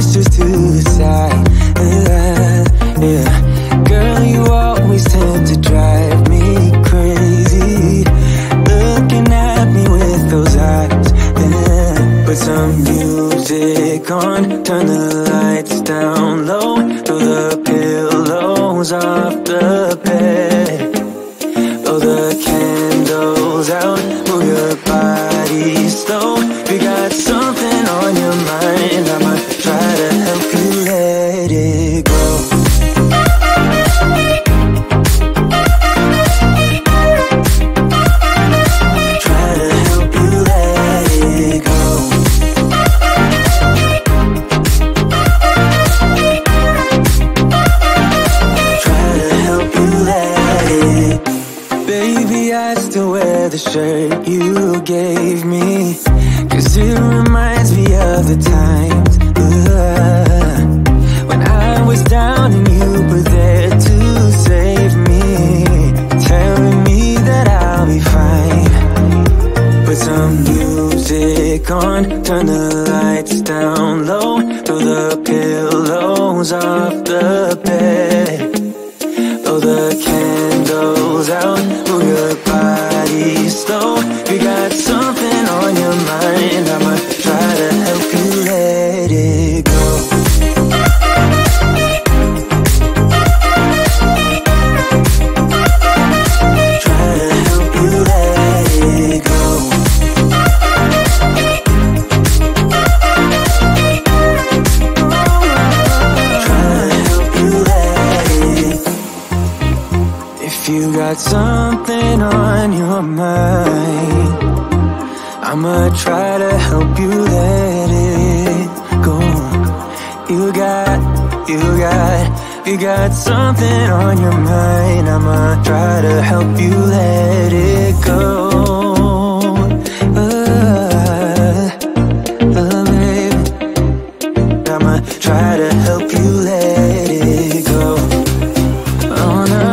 posters to the side. Yeah. Girl, you always tend to drive me crazy, looking at me with those eyes. Yeah. Put some music on, turn the lights down low, throw the pillows off the bed, blow the candles out, move your body slow. If you got something on your mind, I'ma try to help you let it go. Try to help you let it go. Try to help you let it. Baby, I still wear the shirt you gave me, 'cause it reminds me of the times when I was down and you were there to save me, telling me that I'll be fine. Put some music on, turn the lights down low, throw the pillows off the bed, blow the candles out, move your body slow. If you got something on your mind, I'ma try to help you let it go. Try to help you let it go. Try to help you let it. If you got something on your mind, I'ma try to help you let it go. You got something on your mind, I'ma try to help you let it go. Baby, I'ma try to help you let it go. Oh no.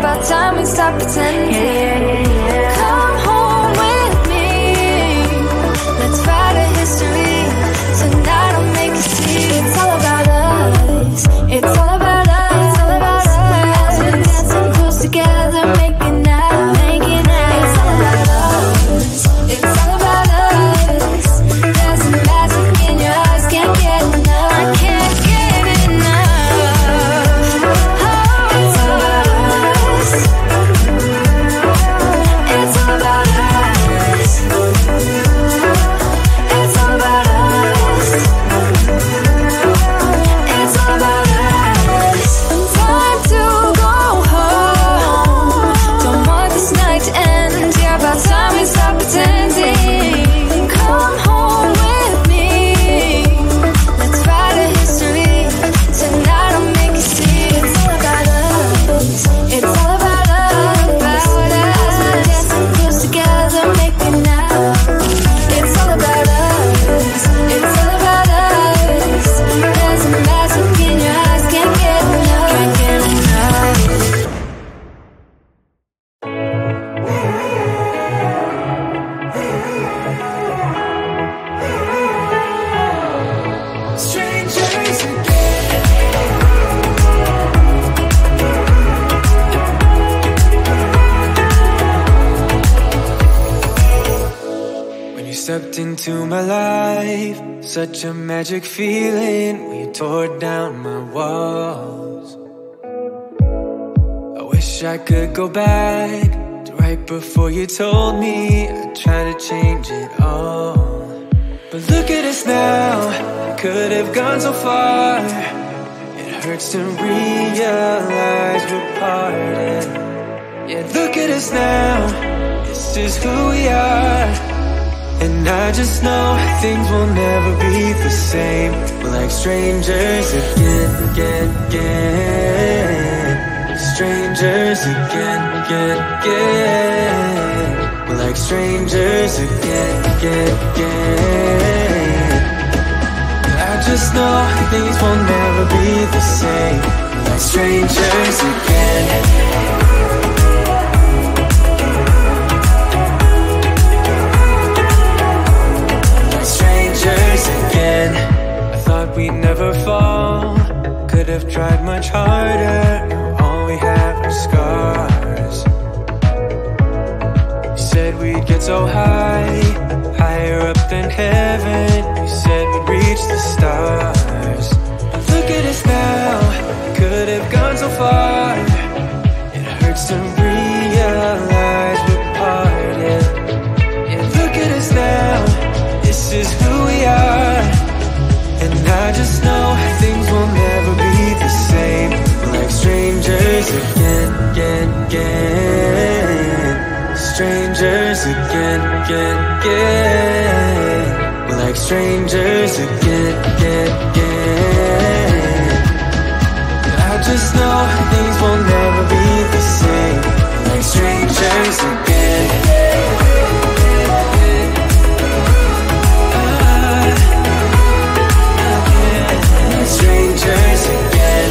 about time we stop pretending. Come home with me. Let's write a history. Tonight I'll make you see. It's all about us. It's all about us. stepped into my life. Such a magic feeling when you tore down my walls. I wish I could go back to right before you told me I'd try to change it all. But look at us now, could have gone so far. It hurts to realize we're parted. Yeah, look at us now, this is who we are. And I just know things will never be the same. We're like strangers again, again, again. Strangers again, again, again. We're like strangers again, again, again. I just know things will never be the same. We're like strangers again. Again. I thought we'd never fall. Could have tried much harder. Now all we have are scars. You said we'd get so high, higher up than heaven. You said we'd reach the stars. But look at us now, could have gone so far. It hurts to realize we're parted. Yeah, look at us now, this is who we are. And I just know things will never be the same. We're like strangers again, again, again. Strangers again, again, again. We're like strangers again, again, again. I just know things will never be the same. We're like strangers again. Strangers again.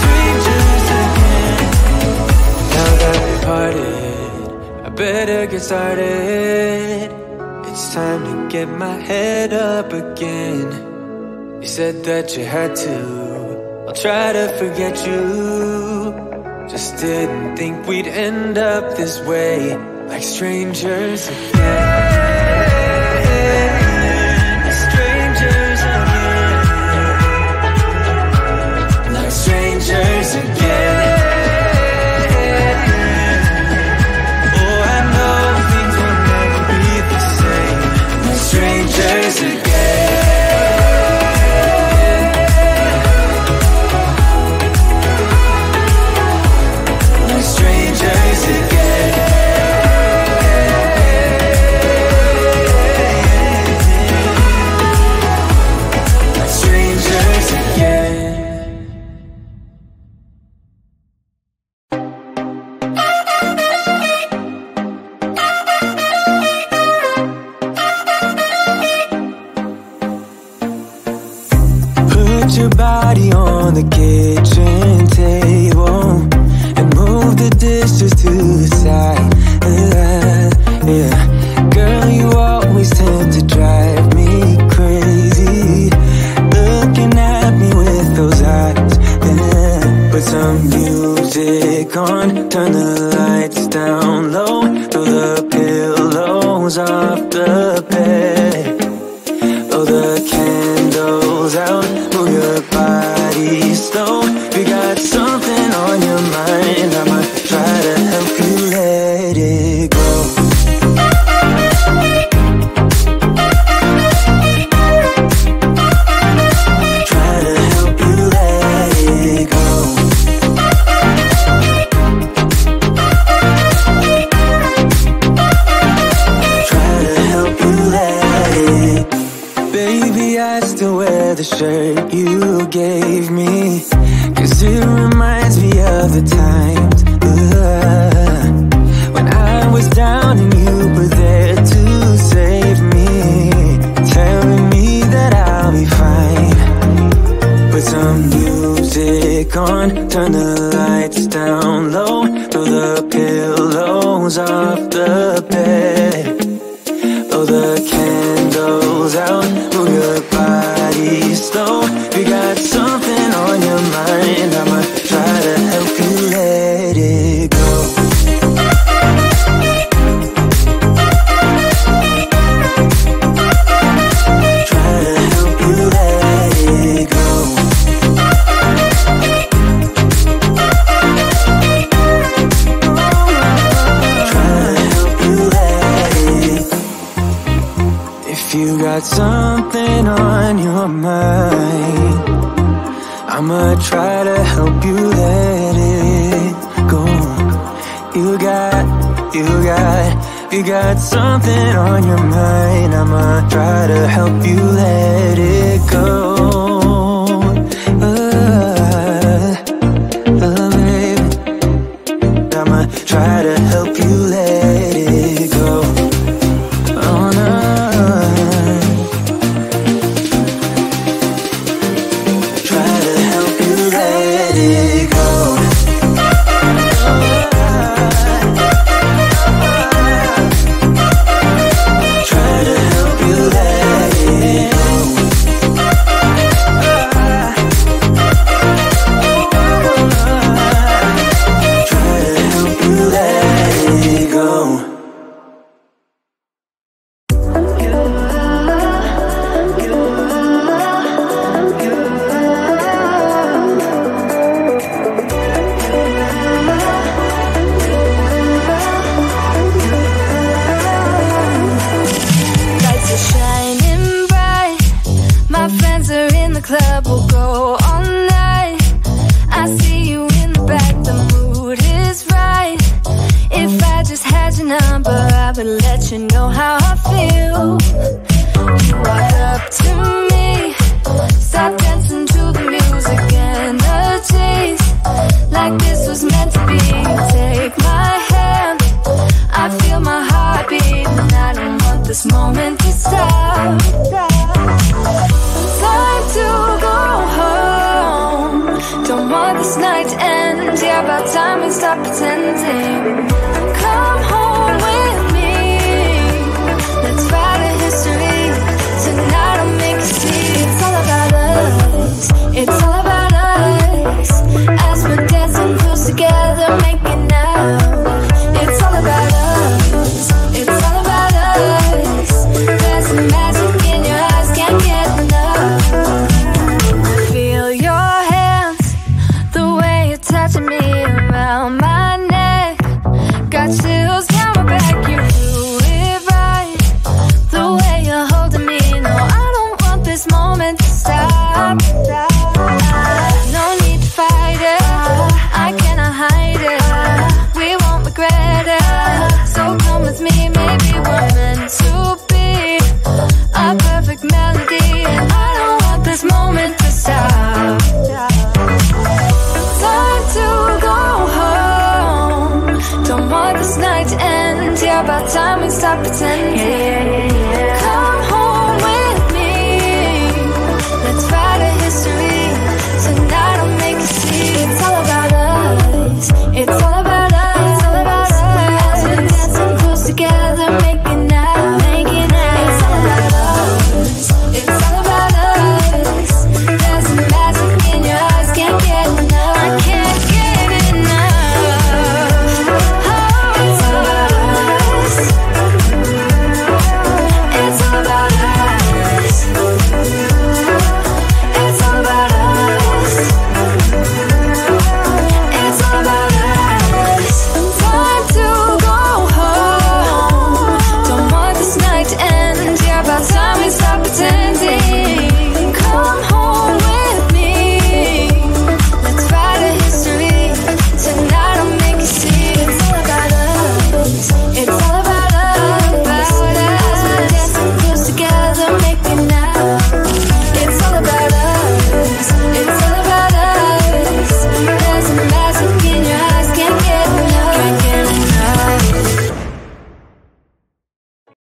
Strangers again. Now that we parted, I better get started. It's time to get my head up again. You said that you had to. I'll try to forget you. Just didn't think we'd end up this way, like strangers again. Strangers again. Oh, I know things will never be the same. Like strangers again. Like strangers again. Like strangers again. Your body on the kitchen table and move the dishes to the side. Yeah, girl, you always tend to drive me crazy, looking at me with those eyes. Yeah. Put some music on, turn the lights down low, throw the pillows off the bed, blow the candles out, move your body slow. You got something on your mind, I'ma try to help you let it go. Try to help you let it go. Try to help you let it. Baby, I still wear the shirt you gave me, 'cause it reminds me of the times when I was down and you were there to save me, telling me that I'll be fine. Put some music on, turn the lights down low, throw the pillows off the bed, blow the candles out, move your body slow. You got something on your mind, I'ma try to help you let it go. got something on your mind. I'ma try to help you let it go. You got something on your mind. I'ma try to help you let it go. Baby, I'ma try to help you let it go. Oh no. Try to help you let it go. About time we stop pretending.